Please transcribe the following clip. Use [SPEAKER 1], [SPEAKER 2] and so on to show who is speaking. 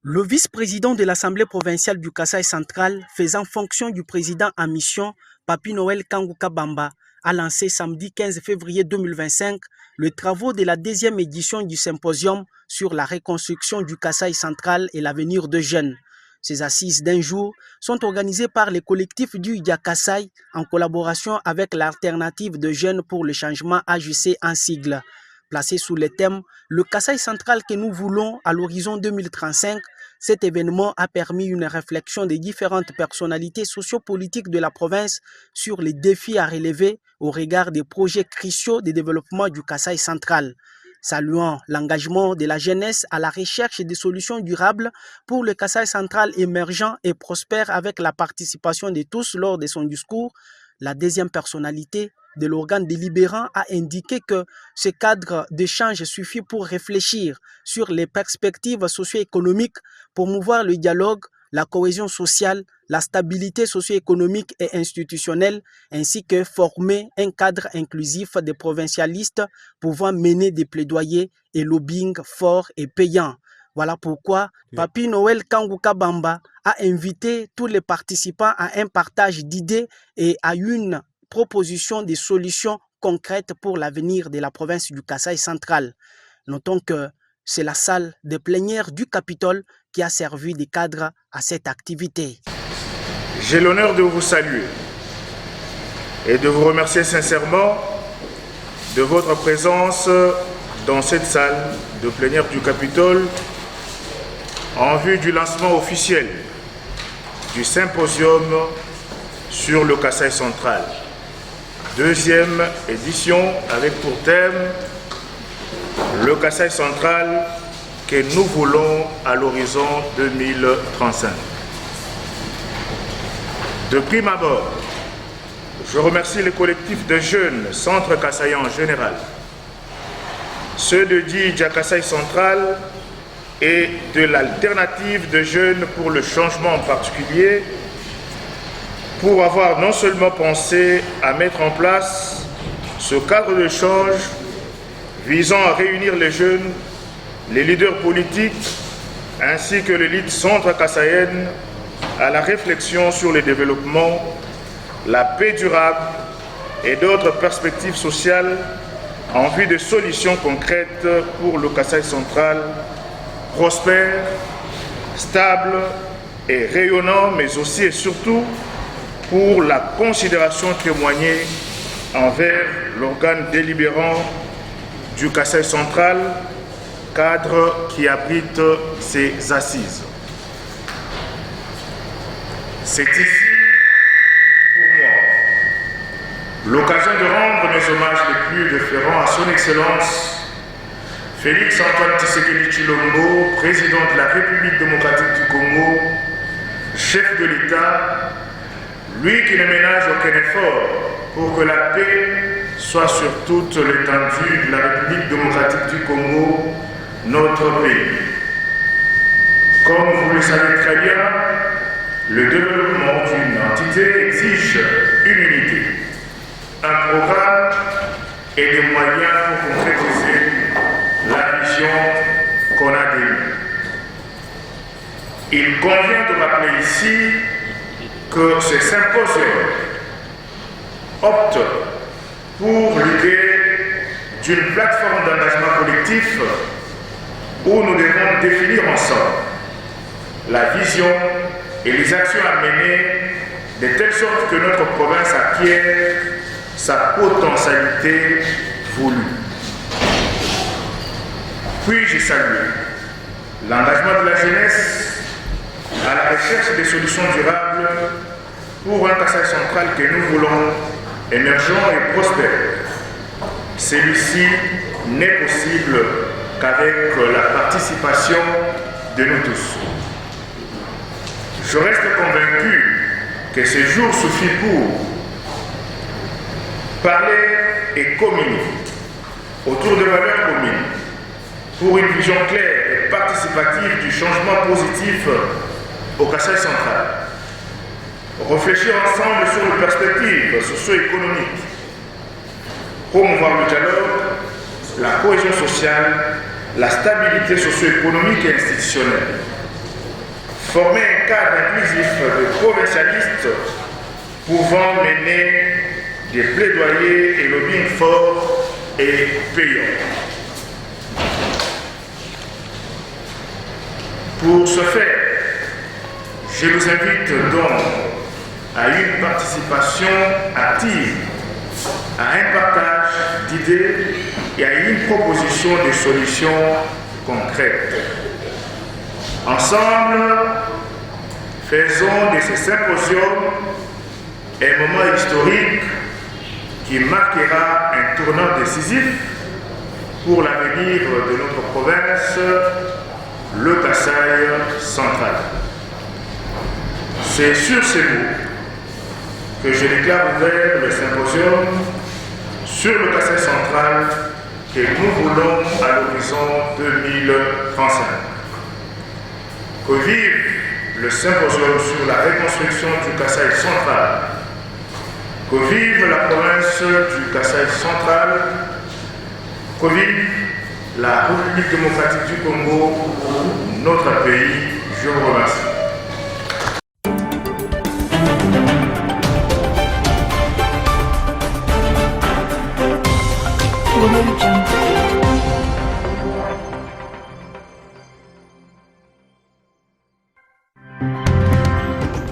[SPEAKER 1] Le vice-président de l'Assemblée provinciale du Kasaï central, faisant fonction du président en mission, Papi Noël Kangouka Bamba, a lancé samedi 15 février 2025 les travaux de la deuxième édition du symposium sur la reconstruction du Kasaï central et l'avenir de jeunes. Ces assises d'un jour sont organisées par les collectifs du Yakasaï en collaboration avec l'alternative de jeunes pour le changement AJC en sigle. Placé sous le thème « Le Kasaï central que nous voulons à l'horizon 2035 », cet événement a permis une réflexion des différentes personnalités sociopolitiques de la province sur les défis à relever au regard des projets cruciaux de développement du Kasaï central. Saluant l'engagement de la jeunesse à la recherche des solutions durables pour le Kasaï central émergent et prospère avec la participation de tous lors de son discours, la deuxième personnalité de l'organe délibérant a indiqué que ce cadre d'échange suffit pour réfléchir sur les perspectives socio-économiques, promouvoir le dialogue, la cohésion sociale, la stabilité socio-économique et institutionnelle, ainsi que former un cadre inclusif des provincialistes pouvant mener des plaidoyers et lobbying forts et payants. Voilà pourquoi Papi Noël Kangouka Bamba a invité tous les participants à un partage d'idées et à une proposition de solutions concrètes pour l'avenir de la province du Kasaï central. Notons que c'est la salle de plénière du Capitole qui a servi de cadre à cette activité.
[SPEAKER 2] J'ai l'honneur de vous saluer et de vous remercier sincèrement de votre présence dans cette salle de plénière du Capitole en vue du lancement officiel du symposium sur le Kasaï central. Deuxième édition avec pour thème le Kasaï central que nous voulons à l'horizon 2035. De prime abord, je remercie les collectifs de jeunes Centre Kasaïen en général, ceux de Dja Kasaï central et de l'alternative de jeunes pour le changement en particulier, pour avoir non seulement pensé à mettre en place ce cadre d'échange visant à réunir les jeunes, les leaders politiques, ainsi que l'élite centre-kassaïenne à la réflexion sur le développement, la paix durable et d'autres perspectives sociales en vue de solutions concrètes pour le Kasaï central, prospère, stable et rayonnant, mais aussi et surtout pour la considération témoignée envers l'organe délibérant du Kasaï central, cadre qui abrite ses assises. C'est ici, pour moi, l'occasion de rendre mes hommages les plus déférents à son Excellence Félix Antoine Tshisekedi Tshilombo, président de la République démocratique du Congo, chef de l'État, lui qui ne ménage aucun effort pour que la paix soit sur toute l'étendue de la République démocratique du Congo, notre pays. Comme vous le savez très bien, le développement d'une entité exige une unité, un programme et des moyens pour concrétiser la vision qu'on a d'élu. Il convient de rappeler ici que ce symposium opte pour l'idée d'une plateforme d'engagement collectif où nous devons définir ensemble la vision et les actions à mener de telle sorte que notre province acquiert sa potentialité voulue. Puis-je saluer l'engagement de la jeunesse à la recherche des solutions durables pour un Kasaï central que nous voulons émergent et prospère. Celui-ci n'est possible qu'avec la participation de nous tous. Je reste convaincu que ce jour suffit pour parler et communier autour de valeurs communes pour une vision claire et participative du changement positif au Kasaï central. Réfléchir ensemble sur les perspectives socio-économiques, promouvoir le dialogue, la cohésion sociale, la stabilité socio-économique et institutionnelle. Former un cadre inclusif de provincialistes pouvant mener des plaidoyers et lobbying forts et payants. Pour ce faire, je vous invite donc à une participation active, à un partage d'idées et à une proposition de solutions concrètes. Ensemble, faisons de ce symposium un moment historique qui marquera un tournant décisif pour l'avenir de notre province, le Kasaï central. C'est sur ces mots que je déclare ouvert le symposium sur le Kasaï central que nous voulons à l'horizon 2035. Que vive le symposium sur la reconstruction du Kasaï central. Que vive la province du Kasaï central. Que vive la République démocratique du Congo, notre pays. Je vous remercie.